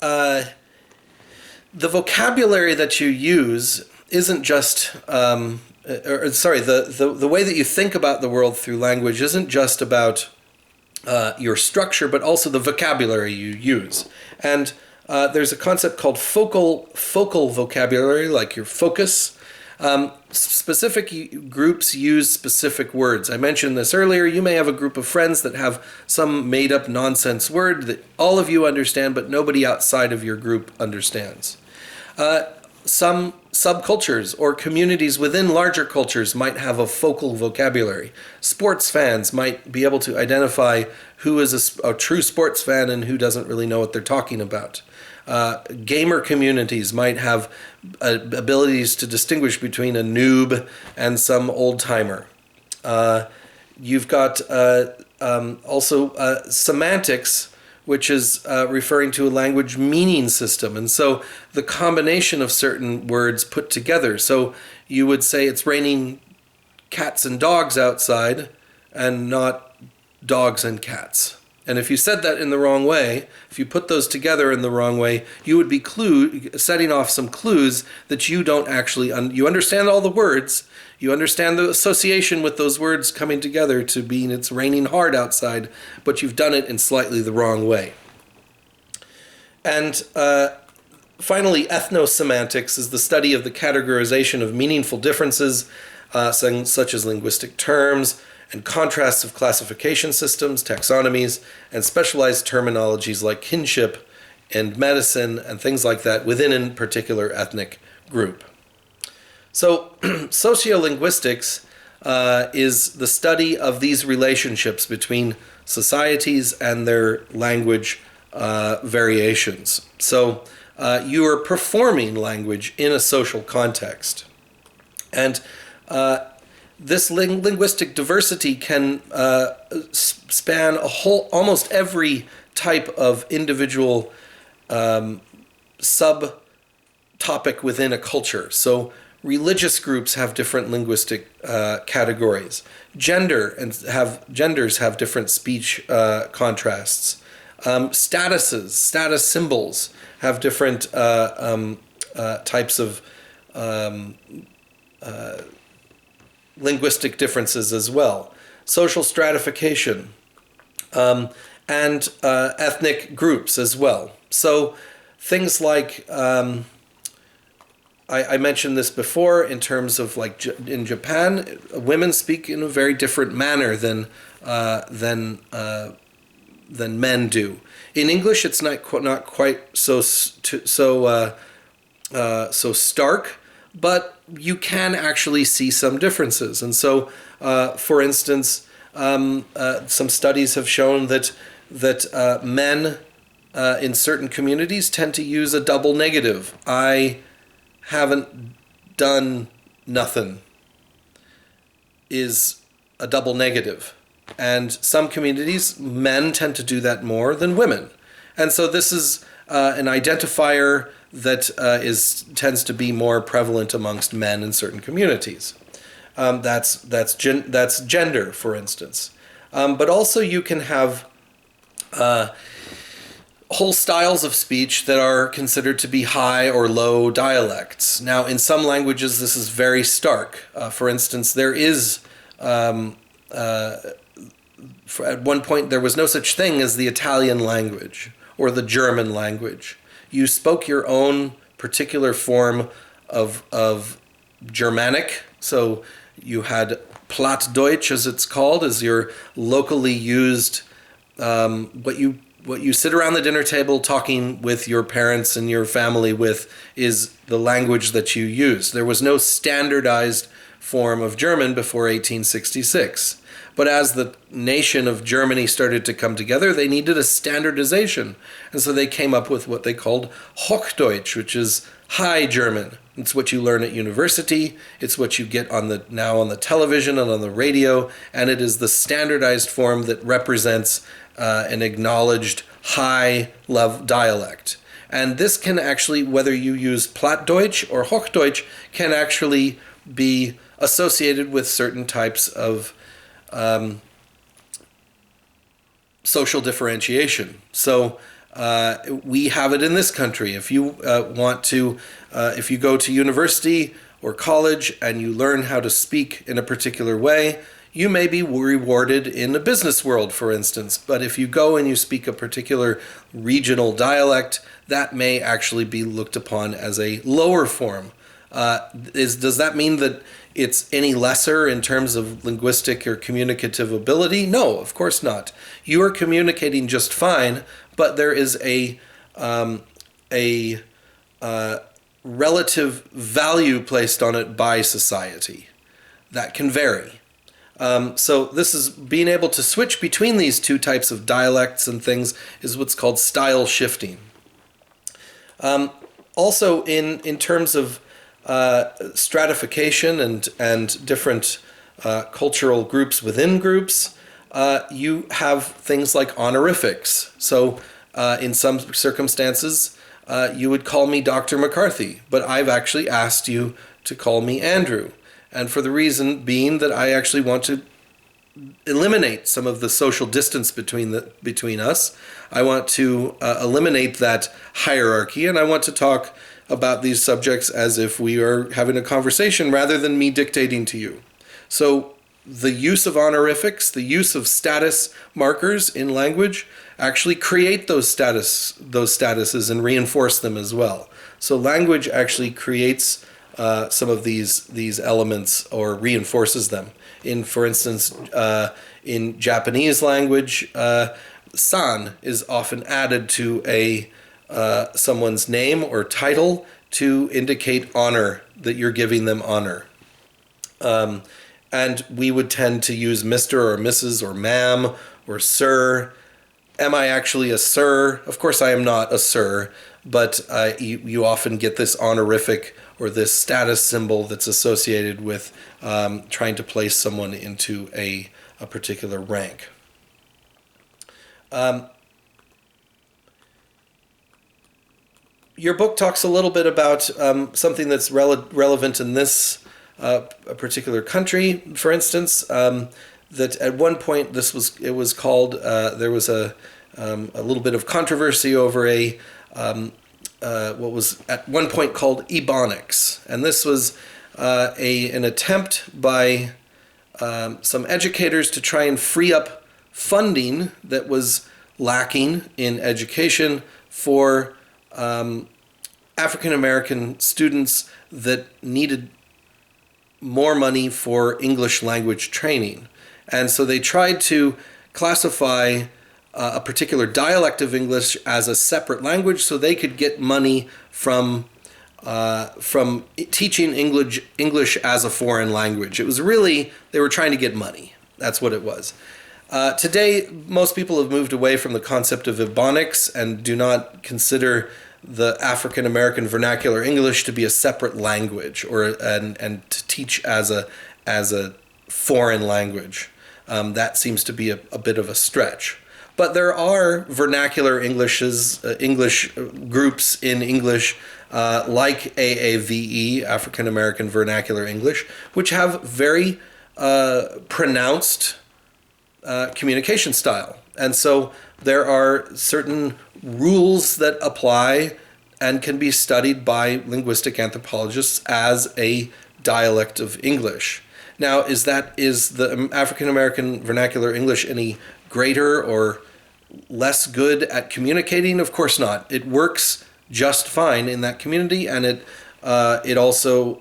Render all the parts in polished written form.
the vocabulary that you use isn't just, the way that you think about the world through language isn't just about your structure, but also the vocabulary you use. And there's a concept called focal vocabulary, like your focus. Specific groups use specific words. I mentioned this earlier. You may have a group of friends that have some made-up nonsense word that all of you understand, but nobody outside of your group understands. Some subcultures or communities within larger cultures might have a focal vocabulary. Sports fans might be able to identify who is a true sports fan and who doesn't really know what they're talking about. Gamer communities might have abilities to distinguish between a noob and some old-timer. You've got also semantics, which is referring to a language meaning system. And so the combination of certain words put together. So you would say it's raining cats and dogs outside and not dogs and cats. And if you said that in the wrong way, if you put those together in the wrong way, you would be setting off some clues that you don't actually, you understand all the words, you understand the association with those words coming together to being it's raining hard outside, but you've done it in slightly the wrong way. And finally, ethnosemantics is the study of the categorization of meaningful differences, such as linguistic terms, and contrasts of classification systems, taxonomies, and specialized terminologies like kinship and medicine and things like that within a particular ethnic group. So sociolinguistics is the study of these relationships between societies and their language variations. So you are performing language in a social context. And this linguistic diversity can span almost every type of individual subtopic within a culture. So religious groups have different linguistic categories. Genders have different speech contrasts. Status symbols have different types of linguistic differences as well. Social stratification, and ethnic groups as well. So things like, I mentioned this before in terms of like in Japan, women speak in a very different manner than men do. In English, it's not quite so stark, but you can actually see some differences. And so, for instance, some studies have shown that men in certain communities tend to use a double negative. I haven't done nothing is a double negative. And some communities, men tend to do that more than women. And so this is an identifier that tends to be more prevalent amongst men in certain communities. That's gender, for instance. But also you can have whole styles of speech that are considered to be high or low dialects. Now, in some languages, this is very stark. For instance, there is, at one point, there was no such thing as the Italian language or the German language. You spoke your own particular form of Germanic. So you had Plattdeutsch, as it's called, as your locally used, what you sit around the dinner table talking with your parents and your family with is the language that you use. There was no standardized form of German before 1866. But as the nation of Germany started to come together, they needed a standardization. And so they came up with what they called Hochdeutsch, which is High German. It's what you learn at university. It's what you get now on the television and on the radio. And it is the standardized form that represents an acknowledged high-level dialect. And this can actually, whether you use Plattdeutsch or Hochdeutsch, can actually be associated with certain types of social differentiation. So We have it in this country. If you if you go to university or college and you learn how to speak in a particular way, you may be rewarded in the business world, for instance. But if you go and you speak a particular regional dialect, that may actually be looked upon as a lower form. Does that mean that it's any lesser in terms of linguistic or communicative ability? No, of course not. You are communicating just fine, but there is a relative value placed on it by society that can vary. So this is being able to switch between these two types of dialects and things is what's called style shifting. Also, in terms of stratification and different cultural groups within groups, you have things like honorifics. So in some circumstances, you would call me Dr. McCarthy, but I've actually asked you to call me Andrew. And for the reason being that I actually want to eliminate some of the social distance between us. I want to eliminate that hierarchy, and I want to talk about these subjects as if we are having a conversation rather than me dictating to you. So the use of honorifics, the use of status markers in language actually create those statuses and reinforce them as well. So language actually creates some of these elements or reinforces them. For instance, in Japanese language, san is often added to someone's name or title to indicate honor, that you're giving them honor. And we would tend to use Mr. or Mrs. or ma'am or sir. Am I actually a sir? Of course I am not a sir, but you often get this honorific or this status symbol that's associated with trying to place someone into a particular rank. Your book talks a little bit about something that's relevant in this a particular country, for instance. That at one point it was called. There was a little bit of controversy over what was at one point called Ebonics, and this was an attempt by some educators to try and free up funding that was lacking in education for African American students that needed more money for English language training. And so they tried to classify a particular dialect of English as a separate language so they could get money from teaching English as a foreign language. It was really, they were trying to get money. That's what it was. Today, most people have moved away from the concept of Ebonics and do not consider the African American vernacular English to be a separate language and to teach as a foreign language. That seems to be a bit of a stretch. But there are vernacular English groups in English like AAVE, African American Vernacular English, which have very pronounced communication style. And so there are certain rules that apply and can be studied by linguistic anthropologists as a dialect of English. Now, is the African American Vernacular English any greater or less good at communicating? Of course not. It works just fine in that community, and it also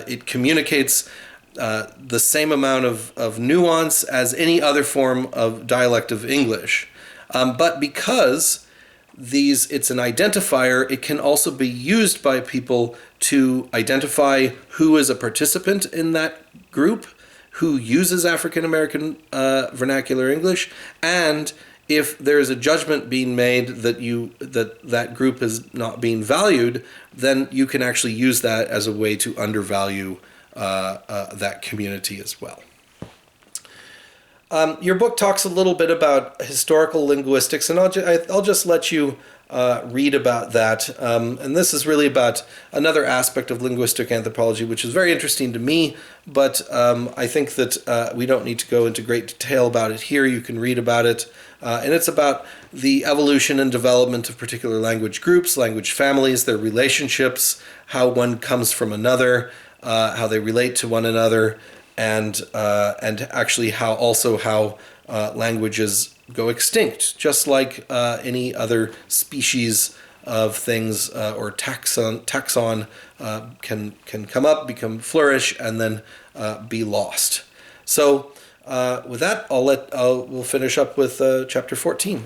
it communicates the same amount of nuance as any other form of dialect of English. But because it's an identifier, it can also be used by people to identify who is a participant in that group, who uses African American vernacular English, and if there is a judgment being made that group is not being valued, then you can actually use that as a way to undervalue that community as well. Your book talks a little bit about historical linguistics, and I'll just let you read about that. And this is really about another aspect of linguistic anthropology, which is very interesting to me, but I think that we don't need to go into great detail about it here. You can read about it. And it's about the evolution and development of particular language groups, language families, their relationships, how one comes from another, how they relate to one another, and actually how languages go extinct, just like any other species of things or taxon can come up, flourish, and then be lost. So with that, we'll finish up with chapter 14.